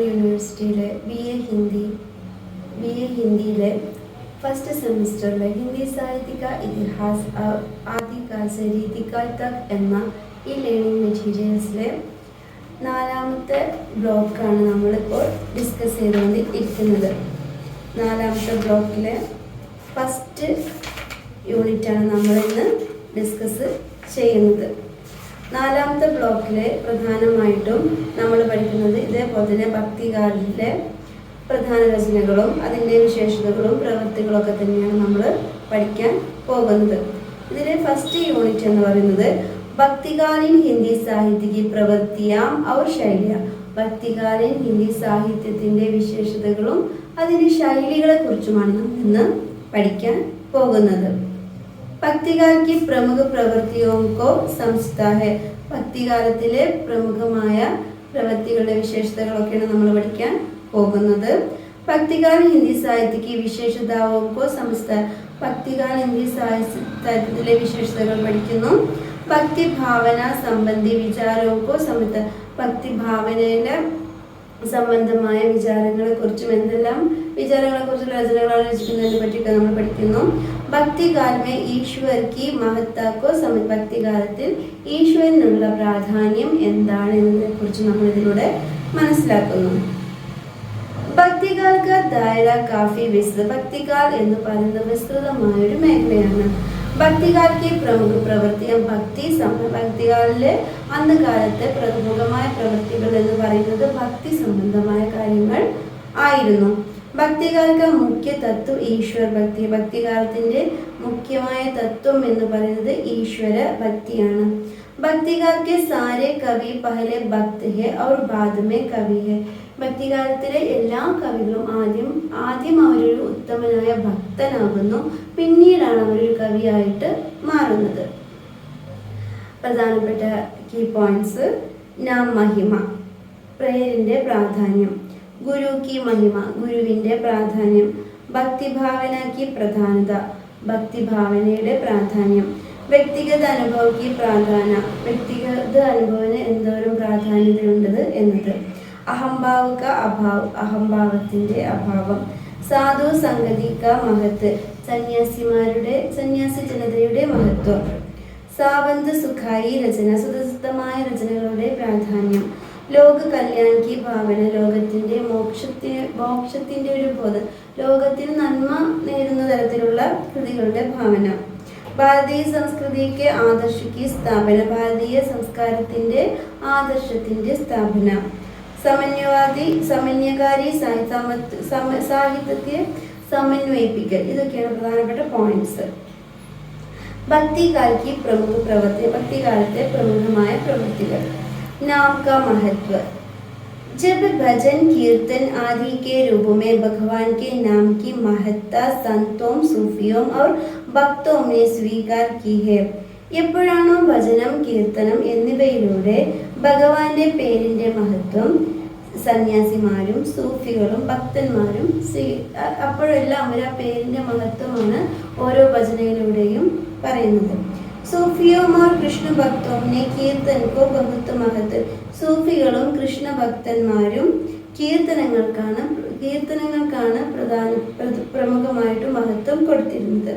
യൂണിവേഴ്സിറ്റിയിലെ BA ഹിന്ദിയിലെ first സെമിസ്റ്ററിലെ Hindi സാഹിത്യ ഇതിഹാസ് ആദികാൽ സെ രീതികാൽ തക് എന്ന ഈ ലേണിംഗ് മെറ്റീരിയൽസിലെ 4ാമത്തെ ബ്ലോക്കാണ് നമ്മളിപ്പോൾ ഡിസ്കസ് ചെയ്തുകൊണ്ടിരിക്കുന്നത്. 4ാമത്തെ ബ്ലോക്കിലെ ഫസ്റ്റ് യൂണിറ്റാണ് നമ്മളിന്ന് ഡിസ്കസ് ചെയ്യുന്നത്. 4ാമത്തെ ബ്ലോക്കിലെ പ്രധാനമായിട്ടും നമ്മൾ പഠിക്കുന്നത് ഇതേപോലെ തന്നെ ഭക്തികാലിലെ പ്രധാന രചനകളും അതിൻ്റെ വിശേഷതകളും പ്രവൃത്തികളൊക്കെ തന്നെയാണ് നമ്മൾ പഠിക്കാൻ പോകുന്നത്. ഇതിലെ ഫസ്റ്റ് യൂണിറ്റ് എന്ന് പറയുന്നത് ഭക്തികാലീൻ ഹിന്ദി സാഹിത്യ പ്രവൃത്തിയാം ഔർ ശൈലിയ. ഭക്തികാലീൻ ഹിന്ദി സാഹിത്യത്തിൻ്റെ വിശേഷതകളും അതിൻ്റെ ശൈലികളെ കുറിച്ചുമാണ് നാം ഇന്ന് പഠിക്കാൻ പോകുന്നത്. ഭക്തികാൽ की प्रमुख प्रवृत्तियों को समझता है. ഭക്തികാലത്തിലെ പ്രമുഖമായ പ്രവൃത്തികളുടെ വിശേഷതകളൊക്കെയാണ് നമ്മൾ പഠിക്കാൻ പോകുന്നത്. ഭക്തികാൽ ഹിന്ദി സാഹിത്യക്ക് വിശേഷതാओं को समझता है. ഭക്തികാൽ ഹിന്ദി സാഹിത്യത്തിലെ വിശേഷതകൾ പഠിക്കുന്നു. ഭക്തി ഭാവന സംബന്ധി വിചാരവും को समझता है. ഭക്തി ഭാവനയിലെ സംബന്ധമായ വിചാരങ്ങളെ കുറിച്ചും എന്തെല്ലാം വിചാരങ്ങളെ കുറിച്ചുള്ള രചനകളാണ് രചിക്കുന്നതിനെ പറ്റിയൊക്കെ നമ്മൾ പഠിക്കുന്നു. ഭക്തികാൽ में ഈശ്വർ की महत्ता को समझ. ഭക്തികാലത്തിൽ ഈശ്വരനുള്ള പ്രാധാന്യം എന്താണ് എന്നതിനെ കുറിച്ച് നമ്മൾ ഇതിലൂടെ മനസ്സിലാക്കുന്നു. ഭക്തികാൽ का दायरा काफी विस्तृत. ഭക്തികാൽ എന്ന് പറയുന്നത് വിസ്തൃതമായ ഒരു മേഖലയാണ്. ഭക്തികാൽ की प्रमुख പ്രവൃത്തിയും ഭക്തികാലിലെ അന്ധകാലത്തെ പ്രമുഖമായ പ്രവൃത്തികൾ എന്ന് പറയുന്നത് ഭക്തി സംബന്ധമായ കാര്യങ്ങൾ ആയിരുന്നു. ഭക്തികാൽ का മുഖ്യ തത്വം ഈശ്വർ ഭക്തി. ഭക്തികാലത്തിന്റെ മുഖ്യമായ തത്വം എന്ന് പറയുന്നത് ഈശ്വര ഭക്തിയാണ്. ഭക്തികാൽ के सारे कवि पहले भक्त है और बाद में कवि है. ഭക്തികാലത്തിലെ എല്ലാ കവികളും ആദ്യം അവരൊരു ഉത്തമനായ ഭക്തനാകുന്നു, പിന്നീടാണ് അവരൊരു കവിയായിട്ട് മാറുന്നത്. പ്രധാനപ്പെട്ട കീ പോയിന്റ്സ്: നാം മഹിമ, പ്രേയറിന്റെ പ്രാധാന്യം. ഗുരു കി മഹിമ, ഗുരുവിന്റെ പ്രാധാന്യം. ഭക്തിഭാവന കി പ്രധാനത, ഭക്തിഭാവനയുടെ പ്രാധാന്യം. വ്യക്തിഗത അനുഭവ കി പ്രാധാന്യ, വ്യക്തിഗത അനുഭവത്തിന് എന്തോരം പ്രാധാന്യതയുണ്ടത് എന്നത്. അഹംഭാവ ക അഭാവ്, അഹംഭാവത്തിന്റെ അഭാവം. സാധു സംഗതി ക മഹത്ത്, സന്യാസി ജനതയുടെ മഹത്വം. സാവന്ത് സുഖായി രചന, സുദസിദ്ധമായ രചനകളുടെ പ്രാധാന്യം. ലോക കല്യാൺ കി ഭാവന, ലോകത്തിന്റെ മോക്ഷത്തിന്റെ ഒരു ബോധം, ലോകത്തിന് നന്മ നേടുന്ന തരത്തിലുള്ള കൃതികളുടെ ഭാവന. ഭാരതീയ സംസ്കൃതിക്ക് ആദർശിക്ക് സ്ഥാപന, ഭാരതീയ സംസ്കാരത്തിന്റെ ആദർശത്തിന്റെ സ്ഥാപന. സമന്വയകാരി സാഹിത്യത്തെ സമന്വയിപ്പിക്കൽ. ഇതൊക്കെയാണ് പ്രധാനപ്പെട്ട പോയിന്റ്സ്. ഭക്തികാൽ की प्रमुख प्रवृत्ति, ഭക്തികാലത്തെ പ്രമുഖമായ പ്രവൃത്തികൾ. नाम का महत्व. जब भजन कीर्तन आदि के रूप में भगवान के नाम की महत्ता संतों सूफियों और भक्तों ने स्वीकार की है. എപ്പോഴാണോ ഭജനം കീർത്തനം എന്നിവയിലൂടെ ഭഗവാന്റെ പേരിന്റെ മഹത്വം സന്യാസിമാരും സൂഫികളും ഭക്തന്മാരും അപ്പോഴെല്ലാം അവർ ആ പേരിന്റെ മഹത്വമാണ് ഓരോ ഭജനയിലൂടെയും പറയുന്നത്. സൂഫിയോം और കൃഷ്ണ ഭക്തോं ने कीर्तन को बहुत महत्व. സൂഫികളും കൃഷ്ണ ഭക്തന്മാരും കീർത്തനങ്ങൾക്കാണ് പ്രമുഖമായിട്ട് മഹത്വം കൊടുത്തിരുന്നത്.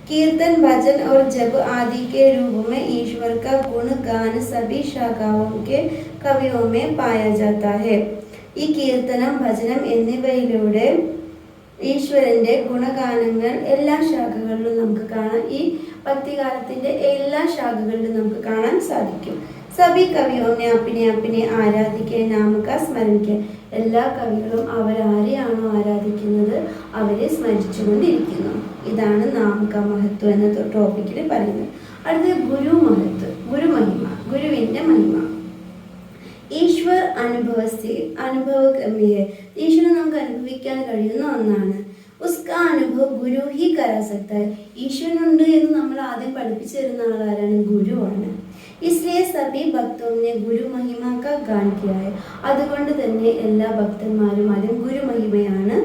कीर्तन भजन और जप आदि के रूप में ईश्वर का गुण गान सभी शाखाओं के कवियों में पाया जाता है. ഈ കീർത്തനം ഭജനം എന്നിവയിലൂടെ ഈശ്വരന്റെ ഗുണഗാനങ്ങൾ എല്ലാ ശാഖകളിലും നമുക്ക് കാണാം. ഈ ഭക്തികാലത്തിന്റെ എല്ലാ ശാഖകളിലും നമുക്ക് കാണാൻ സാധിക്കും. സഭി കവിയോനെ അപ്പിനെ ആരാധിക്കുക, നാമക സ്മരണിക്കുക. എല്ലാ കവികളും അവരാരെയാണോ ആരാധിക്കുന്നത് അവരെ സ്മരിച്ചുകൊണ്ടിരിക്കുന്നു. ഇതാണ് നാം കാ മഹത്വം എന്ന ടോപ്പിക്കിൽ പറയുന്നത്. അടുത്ത ഗുരു മഹത്വം, ഗുരുമഹിമ, ഗുരുവിൻ്റെ മഹിമ. ഈശ്വർ അനുഭവ ഈശ്വരൻ നമുക്ക് അനുഭവിക്കാൻ കഴിയുന്ന ഒന്നാണ്. ഉസ്കാ അനുഭവ ഗുരു ഹി കരാ സക്താ ഹൈ. ഈശ്വരനുണ്ട് എന്ന് നമ്മൾ ആദ്യം പഠിപ്പിച്ചു തരുന്ന ആളാരാണ്? ഗുരുവാണ്. ഇസ്ലിയെ സഭി ഭക്തോനെ ഗുരു മഹിമ കാ ഗാൻ കിയാ ഹൈ. അതുകൊണ്ട് തന്നെ എല്ലാ ഭക്തന്മാരും ആദ്യം ഗുരുമഹിമയാണ്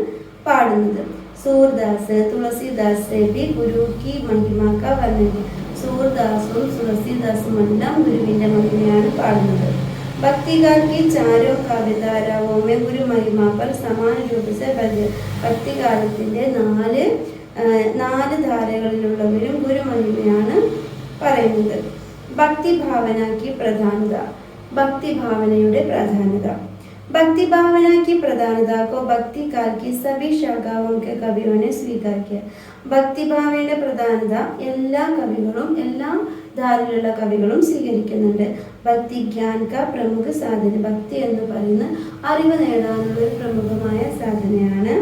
പാടുന്നത്. സൂർദാസ് തുളസിദാസ് ബി ഗുരു കി മഹിമ കാ വർണ്ണന. സൂർദാസും തുളസിദാസും എല്ലാം ഗുരുവിൻ്റെ മഹിമയാണ് പാടുന്നത്. भक्तिकार की चारों काव्यधाराओं में गुरु महिमा पर समान रूप से ഭക്തികാലത്തിൻ്റെ നാല് ധാരകളിലുള്ളവരും ഗുരുമഹിമയാണ് പറയുന്നത്. ഭക്തിഭാവനയ്ക്ക് പ്രധാനത, ഭക്തിഭാവനയുടെ പ്രാധാന്യത. भक्तिभावना की प्रधानता को भक्ति काल की सभी शाखाओं के कवियों ने स्वीकार किया. ഭക്തിഭാവനയുടെ പ്രധാനത എല്ലാ കവികളും എല്ലാ ധാരയിലുള്ള കവികളും സ്വീകരിക്കുന്നുണ്ട്. ഭക്തി ജ്ഞാൻ കാ പ്രമുഖ സാധന. ഭക്തി എന്ന് പറയുന്ന അറിവ് നേടാനുള്ള ഒരു പ്രമുഖമായ സാധനയാണ്.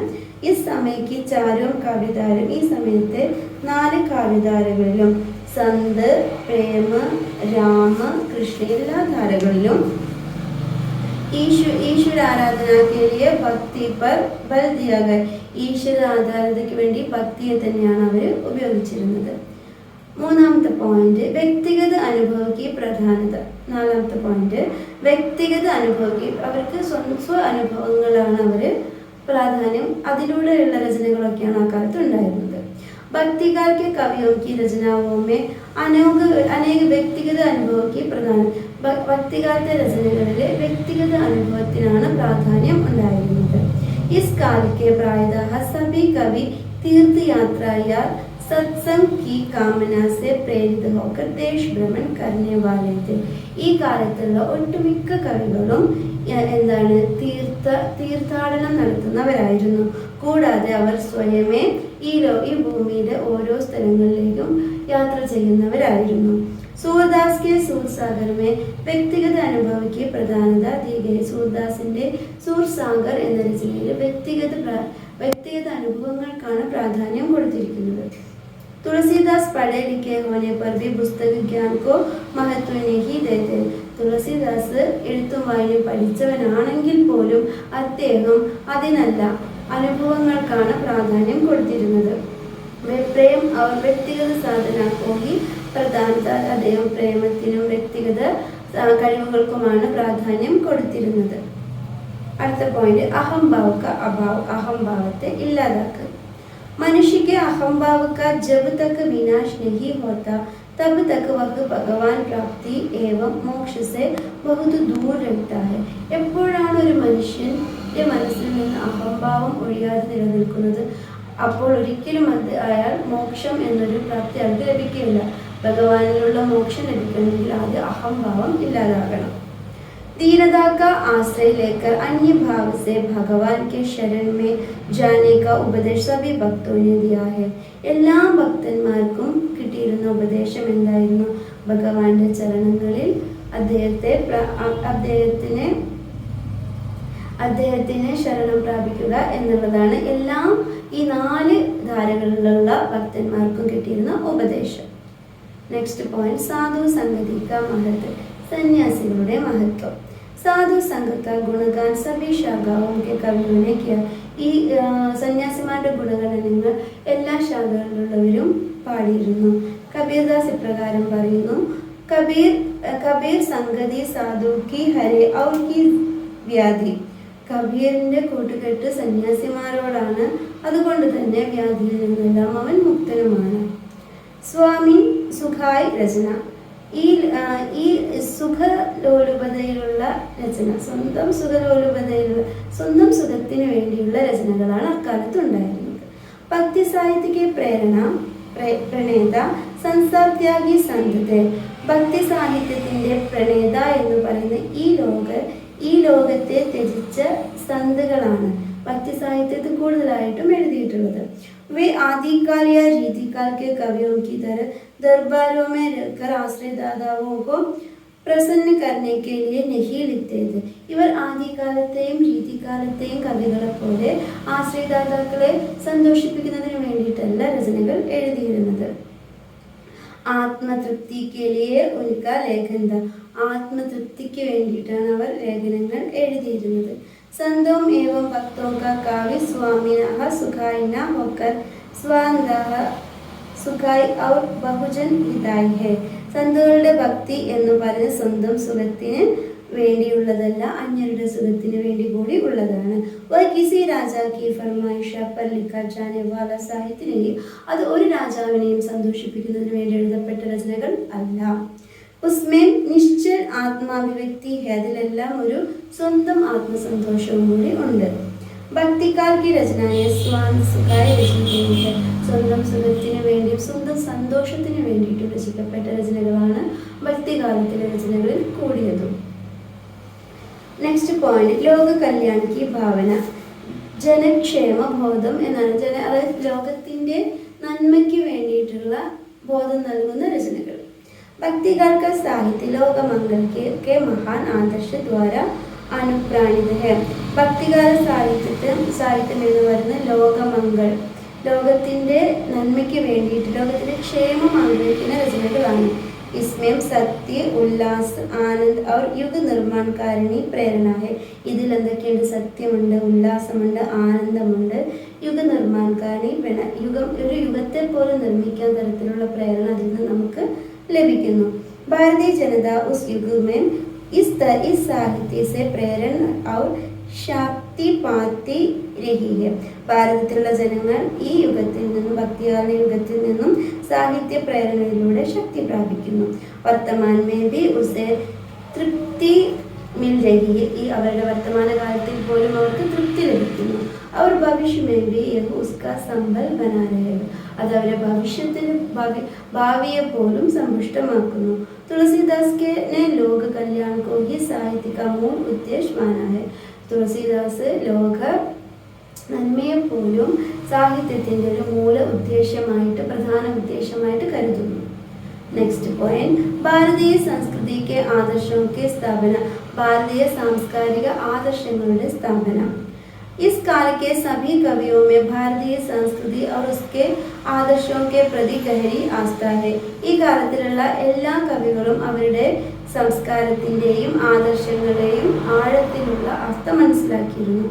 ഈ സമയക്ക് ചാരും കാവ്യധാരം, ഈ സമയത്തെ 4 കാവ്യധാരകളിലും സന്ത്, പ്രേമ, രാമ, കൃഷ്ണ എല്ലാ ധാരകളിലും ഈശ്വര ആരാധന के लिए ഭക്തി पर बल दिया गया. ഈശ്വര ആരാധനയ്ക്ക് വേണ്ടി ഭക്തിയെ തന്നെയാണ് അവർ ഉപയോഗിച്ചിരുന്നത്. 3-ാമത്തെ പോയിന്റ് വ്യക്തിഗത അനുഭവക്ക് പ്രധാനത. 4-ാമത്തെ പോയിന്റ് വ്യക്തിഗത അനുഭവക്ക്, അവർക്ക് സ്വ അനുഭവങ്ങളാണ് അവർ പ്രാധാന്യം, അതിലൂടെയുള്ള രചനകളൊക്കെയാണ് ആ കാലത്ത് ഉണ്ടായിരുന്നത്. भक्तिकाल के कवियों की रचनाओं में अनेक വ്യക്തിഗത അനുഭവക്ക് പ്രധാനം. ഭക്തികാലത്തെ രചനകളിലെ വ്യക്തിഗത അനുഭവത്തിനാണ് പ്രാധാന്യം ഉണ്ടായിരുന്നത്. इस काल के प्रायतः सभी कवि तीर्थयात्रा या सत्संग की कामना से प्रेरित होकर देश भ्रमण करने वाले थे. ഈ കാലത്തുള്ള ഒട്ടുമിക്ക കവികളും എന്താണ് തീർത്ഥാടനം നടത്തുന്നവരായിരുന്നു. കൂടാതെ അവർ സ്വയമേ ഈ ഭൂമിയിലെ ഓരോ സ്ഥലങ്ങളിലേക്കും യാത്ര ചെയ്യുന്നവരായിരുന്നു. सूरदास के सूरसागर में വ്യക്തിഗത അനുഭവയ്ക്ക് പ്രധാനത दी गई. സൂർദാസിന്റെ സൂർസാഗർ എന്ന രചനയിൽ വ്യക്തിഗത അനുഭവങ്ങൾക്കാണ് പ്രാധാന്യം കൊടുത്തിരിക്കുന്നത്. तुलसीदास पढ़े लिखे होने पर भी पुस्तक ज्ञान को महत्व नहीं देते. തുളസിദാസ് എഴുത്തും വായനയും പഠിച്ചവനാണെങ്കിൽ പോലും അദ്ദേഹം അതിനല്ല അനുഭവങ്ങൾക്കാണ് പ്രാധാന്യം കൊടുത്തിരുന്നത്. പ്രേം അവർ വ്യക്തിഗത സാധന കോഹി പ്രധാനത. അദ്ദേഹം പ്രേമത്തിനും വ്യക്തിഗത കഴിവുകൾക്കുമാണ് പ്രാധാന്യം കൊടുത്തിരുന്നത്. അടുത്ത പോയിന്റ് അഹംഭാവ का अभाव. അഹംഭാവത്തെ ഇല്ലാതാക്കുക. मनुष्य के अहंभाव का जब तक विनाश नहीं होता तब तक वह भगवान प्राप्ति एवं मोक्ष से बहुत दूर रहता है. എപ്പോഴാണ് ഒരു മനുഷ്യന്റെ മനസ്സിൽ നിന്ന് അഹംഭാവം ഒഴിയാതെ നിലനിൽക്കുന്നത്, അപ്പോൾ ഒരിക്കലും അയാൾ മോക്ഷം എന്നൊരു പ്രാപ്തി അയാൾക്ക് ലഭിക്കില്ല. ഭഗവാനിലുള്ള മോക്ഷം ലഭിക്കണമെങ്കിൽ ആദ്യം അഹംഭാവം ഇല്ലാതാകണം. धीरता का आश्रय लेकर अन्य भाव से भगवान के शरण में जाने का उपदेश सभी भक्तों ने दिया है. എല്ലാ ഭക്തന്മാർക്കും കിട്ടിയിരുന്ന ഉപദേശം എന്തായിരുന്നു? ഭഗവാന്റെ ചരണങ്ങളിൽ അദ്ദേഹത്തിനെ ശരണം പ്രാപിക്കുക എന്നുള്ളതാണ് എല്ലാം ഈ 4 ധാരകളിലുള്ള ഭക്തന്മാർക്കും കിട്ടിയിരുന്ന ഉപദേശം. നെക്സ്റ്റ് പോയിന്റ് സാധു സംഗതി കാ മഹത്വം. സന്യാസികളുടെ മഹത്വം. സാധു സംഘത്ത ഗുണഗാൻ സഭി ശാഖാവും കെ കവിയോനെ കിയ. ഈ സന്യാസിമാരുടെ ഗുണഗണനങ്ങൾ എല്ലാ ശാഖകളിലുള്ളവരും പാടിയിരുന്നു. കബീർദാസ് ഇപ്രകാരം പറയുന്നു: കബീർ സംഗതി സാധു കി ഹരെ ഔർ കി വ്യാധി. കബീറിന്റെ കൂട്ടുകെട്ട് സന്യാസിമാരോടാണ്, അതുകൊണ്ട് തന്നെ വ്യാധിയിൽ നിന്നെല്ലാം അവൻ മുക്തനുമാണ്. സ്വാമി സുഖായ് രചന. ഈ സുഖലോലുപതയിലുള്ള രചന, സ്വന്തം സുഖത്തിന് വേണ്ടിയുള്ള രചനകളാണ് അക്കാലത്ത് ഉണ്ടായിരുന്നത്. ഭക്തി സാഹിത്യക്ക് പ്രണേത സംസാർ ത്യാഗി സന്തത്തെ. ഭക്തി സാഹിത്യത്തിന്റെ പ്രണേത എന്ന് പറയുന്ന ഈ ലോകത്തെ ത്യജിച്ച സന്തുകളാണ് ഭക്തി സാഹിത്യത്തിൽ കൂടുതലായിട്ടും എഴുതിയിട്ടുള്ളത്. वे आदिकाल या रीतिकाल के कवियों की तरह दरबारों में रहकर आश्रयदाताओं को പ്രസन्न करने के लिए नहीं लिखते थे. ഇവർ ആദ്യകാലത്തെയും രീതികാലത്തെയും കവികളെ പോലെ ആശ്രയദാതാക്കളെ സന്തോഷിപ്പിക്കുന്നതിന് വേണ്ടിയിട്ടല്ല രചനകൾ എഴുതിയിരുന്നത്. ആത്മതൃപ്തിക്ക് ഉൽക്ക ലേഖന ആത്മതൃപ്തിക്ക് വേണ്ടിയിട്ടാണ് അവർ ലേഖനങ്ങൾ എഴുതിയിരുന്നത്. संतों एवं भक्तों का काव्य स्वामिनः सुखाय न होकर स्वान्तः सुखाय और बहुजन हिताय है. സന്തുകളുടെ ഭക്തി എന്ന് പറയുന്ന സ്വന്തം സുഖത്തിന് വേണ്ടിയുള്ളതല്ല, അന്യരുടെ സുഖത്തിന് വേണ്ടി കൂടി ഉള്ളതാണ്. കിസി രാജാക്കി ഫർമായിഷ പർ ലിഖാ ജാനെ വാല സാഹിത്യ नहीं. അത് ഒരു രാജാവിനെയും സന്തോഷിപ്പിക്കുന്നതിന് വേണ്ടി എഴുതപ്പെട്ട രചനകൾ അല്ല. ഉസ്മേം നിശ്ചൽ ആത്മാഭിവ്യക്തി है. അതിലെല്ലാം ഒരു സ്വന്തം ആത്മസന്തോഷവും കൂടി ഉണ്ട്. ഭക്തികാൽ की रचनाएं स्वांत सुखाय रचित है. സ്വന്തം സുഖത്തിന് വേണ്ടിയും സ്വന്തം സന്തോഷത്തിന് വേണ്ടിയിട്ടും രചിക്കപ്പെട്ട രചനകളാണ് ഭക്തികാലത്തിലെ രചനകളിൽ കൂടിയതും. നെക്സ്റ്റ് പോയിന്റ്, ലോക കല്യാൺ की ഭാവന ജനക്ഷേമ ബോധം എന്നാണ്. അതായത് ലോകത്തിന്റെ നന്മയ്ക്ക് വേണ്ടിയിട്ടുള്ള ബോധം നൽകുന്ന രചനകൾ. भक्तिकाल का साहित्य लोक मंगल के महान आदर्श द्वारा अनुप्राणित है. ഭക്തികാല സാഹിത്യം എന്ന് പറയുന്ന ലോകമംഗൾ, ലോകത്തിന്റെ നന്മയ്ക്ക് വേണ്ടിയിട്ട് ലോകത്തിന്റെ ക്ഷേമം ആഗ്രഹിക്കുന്ന രചനകളാണ്. इसमें സത്യ ഉല്ലാസ് ആനന്ദ് और യുഗ നിർമ്മാണകാരിണി പ്രേരണ है. ഇതിൽ എന്തൊക്കെയുണ്ട്? സത്യമുണ്ട്, ഉല്ലാസമുണ്ട്, ആനന്ദമുണ്ട്, യുഗ നിർമ്മാണകാരിണി ഒരു യുഗത്തെ പോലെ നിർമ്മിക്കാൻ തരത്തിലുള്ള പ്രേരണ അതിൽ നിന്ന് നമുക്ക് ലഭിക്കുന്നു. ഭാരതീയ ജനത उस युग में इस साहित्य से प्रेरण और ശക്തി പാത്തി രഹി ഹെ. ഭാരതത്തിലുള്ള ജനങ്ങൾ ഈ യുഗത്തിൽ നിന്നും, ഭക്തികാല യുഗത്തിൽ നിന്നും സാഹിത്യ പ്രേരണയിലൂടെ ശക്തി പ്രാപിക്കുന്നു. വർത്തമാൻ മേ ഭി ഉസേ തൃപ്തി മിൽ രഹി ഹെ. ഈ അവരുടെ വർത്തമാന കാലത്തിൽ പോലും അവർക്ക് തൃപ്തി ലഭിക്കുന്നു. അവർ ഭവിഷ്യ മേ ഭി യഹ് ഉസ്കാ സംബൽ ബനാ രഹേ. അത് അവരുടെ ഭവിഷ്യത്തിന് ഭാവിയെ പോലും സമ്പുഷ്ടമാക്കുന്നു. തുളസീദാസ് ने लोक कल्याण को ही साहित्य का मूल उद्देश्य माना है. തുളസീദാസ് ലോക നന്മയെ പോലും സാഹിത്യത്തിന്റെ ഒരു മൂല ഉദ്ദേശമായിട്ട്, പ്രധാന ഉദ്ദേശമായിട്ട് കരുതുന്നു. നെക്സ്റ്റ് പോയിന്റ്, ഭാരതീയ സംസ്കൃതിക്ക് ആദർശങ്ങൾക്ക് സ്ഥാപന. ഭാരതീയ സാംസ്കാരിക ആദർശങ്ങളുടെ സ്ഥാപന. इस काल के सभी कवियों में भारतीय संस्कृति और उसके आदर्शों के प्रति गहरी आस्था है. ഈ കാലത്തിലുള്ള എല്ലാ കവികളും അവരുടെ സംസ്കാരത്തിന്റെയും ആദർശങ്ങളുടെയും ആഴത്തിലുള്ള അർത്ഥം മനസ്സിലാക്കിയിരുന്നു.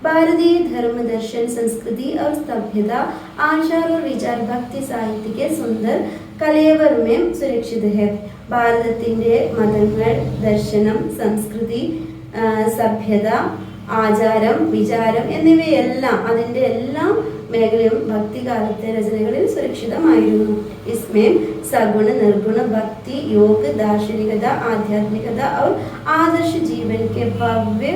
भारतीय धर्म दर्शन संस्कृति और सभ्यता आचार और विचार भक्ति साहित्य के सुंदर कलेवर में सुरक्षित है. ഭാരതത്തിന്റെ മതങ്ങൾ, ദർശനം, സംസ്കൃതി, സഭ്യത, ആചാരം, വിചാരം എന്നിവയെല്ലാം അതിൻ്റെ എല്ലാ മേഖലയും ഭക്തികാലത്തെ രചനകളിൽ സുരക്ഷിതമായിരുന്നു. इसमें सगुण निर्गुण भक्ति योग दार्शनिकता आध्यात्मिकता और आदर्श जीवन के भव्य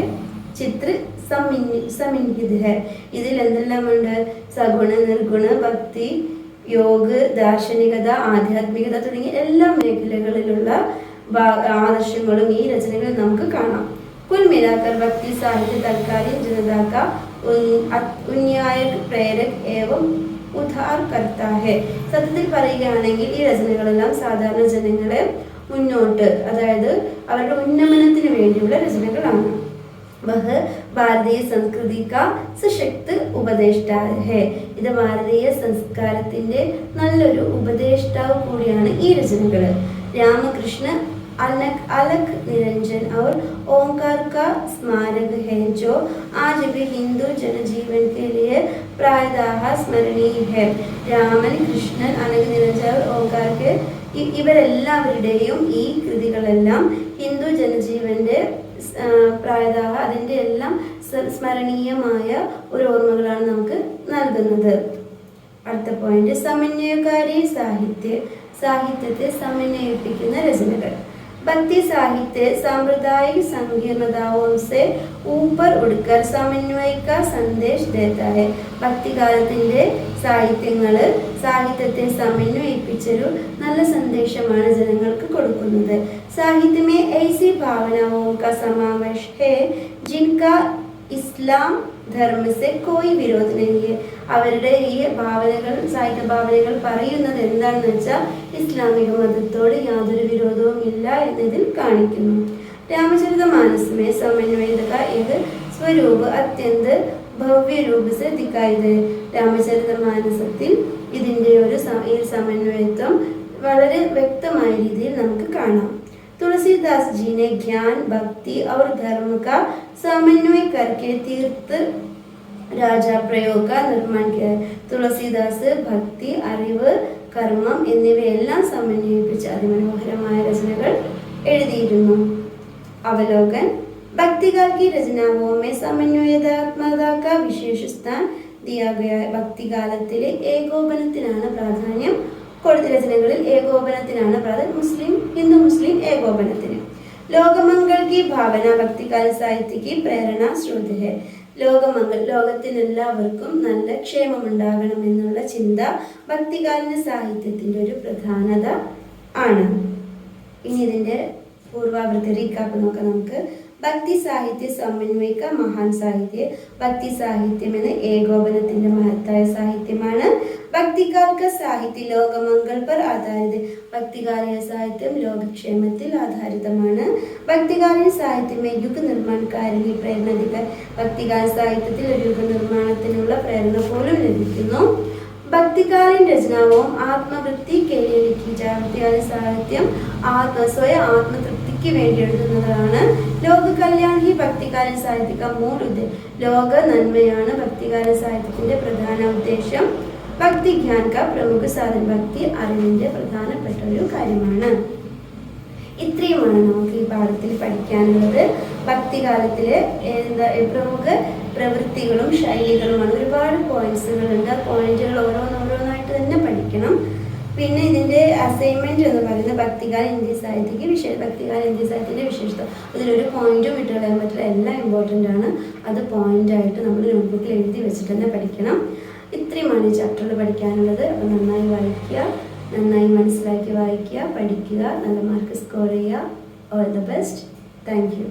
चित्र സമ്മിലിത है. ഇതിൽ എന്തെല്ലാമുണ്ട്? സഗുണ, നിർഗുണ, ഭക്തി, യോഗ, ദാർശനികത, ആധ്യാത്മികത തുടങ്ങിയ എല്ലാ മേഖലകളിലുള്ള ആദർശങ്ങളും ഈ രചനകളിൽ നമുക്ക് കാണാം. कुल मिलाकर भक्ति साहित्य तत्कालीन जनता का उन्नयक प्रेरक एवं उद्धार करता है. സത്യത്തിൽ പറയുകയാണെങ്കിൽ ഈ രചനകളെല്ലാം സാധാരണ ജനങ്ങളെ മുന്നോട്ട്, അതായത് അവരുടെ ഉന്നമനത്തിന് വേണ്ടിയുള്ള രചനകളാണ്. വഹ ഭാരതീയ സംസ്കൃതി കാ സശക്ത ഉപദേഷ്ടാ ഹെ. ഇത് ഭാരതീയ സംസ്കാരത്തിന്റെ നല്ലൊരു ഉപദേഷ്ടാവ് കൂടിയാണ് ഈ രചനകൾ. രാമകൃഷ്ണ अलख निरंजन और ओंकार का स्मारक है जो आज भी हिंदू जनजीवन के लिए प्रायः स्मरणीय है. രാമൻ, കൃഷ്ണൻ, അലക് നിരഞ്ജൻ, ഓംകാർ ഇവരെല്ലാവരുടെയും ഈ കൃതികളെല്ലാം ഹിന്ദു ജനജീവന്റെ പ്രായः അതിൻ്റെ എല്ലാം സ്മരണീയമായ ഒരു ഓർമ്മകളാണ് നമുക്ക് നൽകുന്നത്. അടുത്ത പോയിന്റ്, സമന്വയകാരി സാഹിത്യത്തെ സമന്വയിപ്പിക്കുന്ന രചനകൾ. भक्ति साहित्य सांप्रदायिक संकीर्णताओं से ऊपर उठकर समन्वय का संदेश देता है. ഭക്തികാലത്തിന്റെ സാഹിത്യത്തെ സമന്വയിപ്പിച്ചൊരു നല്ല സന്ദേശമാണ് ജനങ്ങൾക്ക് കൊടുക്കുന്നത്. സാഹിത്യ में ऐसी भावनाओं का समावेश है जिनका इस्लाम ധർമ്മ സെ കോയി വിരോധ നഹീ. അവരുടെ ഈ ഭാവനകൾ, സാഹിത്യ ഭാവനകൾ പറയുന്നത് എന്താണെന്ന് വെച്ചാൽ ഇസ്ലാമിക മതത്തോട് യാതൊരു വിരോധവും ഇല്ല എന്നതിൽ കാണിക്കുന്നു. രാമചരിതമാനസ് में समन्वय का एक स्वरूप अत्यंत ഭവ്യ രൂപ സെ ദിഖായി ദേ. രാമചരിതമാനസത്തിൽ ഇതിൻ്റെ ഒരു സമന്വയത്വം വളരെ വ്യക്തമായ രീതിയിൽ നമുക്ക് കാണാം. तुलसीदास जी ने ज्ञान, भक्ति और धर्म का समन्वय करके तीर्थ राजा प्रयोग का निर्माण किया. തുളസീദാസ് ഭക്തി, അറിവ്, കർമ്മം എന്നിവയെല്ലാം സമന്വയിപ്പിച്ച് അതിമനോഹരമായ രചനകൾ എഴുതിയിരുന്നു. അവലോകൻ. भक्तिकाल की रचनाओं में समन्वयात्मकता का विशेष स्थान दिया गया है. ഭക്തികാലത്തിലെ ഏകോപനത്തിനാണ് പ്രാധാന്യം കൊടുത്ത രചനകളിൽ ഏകോപനത്തിനാണ് പ്രാധാന്യം. ഹിന്ദു മുസ്ലിം ഏകോപനത്തിന്. ലോകമംഗൾ की भावना भक्तिकाल साहित्य की प्रेरणा स्रोत है. ലോകമംഗൾ, ലോകത്തിനെല്ലാവർക്കും നല്ല ക്ഷേമമുണ്ടാകണം എന്നുള്ള ചിന്ത ഭക്തികാലീന സാഹിത്യത്തിൻ്റെ ഒരു പ്രധാനത ആണ്. ഇനി ഇതിൻ്റെ പൂർവാവൃത്തി റീകാപ്പ് നോക്കാം നമുക്ക്. ഭക്തി സാഹിത്യ സമന്വയ का महान സാഹിത്യ. ഭക്തി സാഹിത്യം എന്ന ഏകോപനത്തിന്റെ മഹത്തായ സാഹിത്യമാണ്. ഭക്തികാൽ का സാഹിത്യ ലോകമംഗൾ पर आधारित. ഭക്തികാലിക സാഹിത്യം ലോകക്ഷേമത്തിൽ ആധാരിതമാണ്. ഭക്തികാലിക സാഹിത്യമേ യുഗ നിർമ്മാണക്കാരനെ പ്രേരണ ദിക്കാൻ. ഭക്തികാല സാഹിത്യത്തിൽ ഒരു യുഗ നിർമ്മാണത്തിനുള്ള പ്രേരണ പോലും ലഭിക്കുന്നു. ഭക്തികാलीन രചനാവും ആത്മവൃത്തി के लिए लिखी जाती है. സാഹിത്യം സ്വയം ആത്മതൃപ്തിക്ക് വേണ്ടി എഴുതുന്നതാണ്. ലോക കല്യാൺ ഹി ഭക്തികാलीन സാഹിത്യ का मूल उद्देश्य. ലോക നന്മയാണ് ഭക്തികാല സാഹിത്യത്തിന്റെ പ്രധാന ഉദ്ദേശം. ഭക്തി ജ്ഞാൻ का പ്രമുഖ സാധന. ഭക്തി അറിവിന്റെ പ്രധാനപ്പെട്ട ഒരു കാര്യമാണ്. ഇത്രയുമാണ് നമുക്ക് ഈ പാഠത്തിൽ പഠിക്കാനുള്ളത്. ഭക്തികാലത്തിലെ പ്രമുഖ പ്രവൃത്തികളും ശൈലികളുമാണ്. ഒരുപാട് പോയിന്റ്സുകളുണ്ട്. ആ പോയിന്റുകൾ ഓരോന്നോരോന്നായിട്ട് തന്നെ പഠിക്കണം. പിന്നെ ഇതിൻ്റെ അസൈൻമെന്റ് എന്ന് പറയുന്നത് ഭക്തികാല ഇന്ത്യ സാഹിത്യക്ക് ഭക്തികാല ഇന്ത്യ സാഹിത്യത്തിൻ്റെ വിശേഷത. അതിലൊരു പോയിന്റും വിട്ട് കളയാൻ പറ്റില്ല. എല്ലാം ഇമ്പോർട്ടൻ്റ് ആണ്. അത് പോയിന്റായിട്ട് നമ്മൾ നോട്ട്ബുക്കിൽ എഴുതി വെച്ചിട്ട് തന്നെ പഠിക്കണം. ഇത്രയുമാണ് ഈ ചാപ്റ്ററിൽ പഠിക്കാനുള്ളത്. അപ്പോൾ നന്നായി വായിക്കുക, നന്നായി മനസ്സിലാക്കി വായിക്കുക, പഠിക്കുക, നല്ല മാർക്ക് സ്കോർ ചെയ്യുക. All the best. Thank you.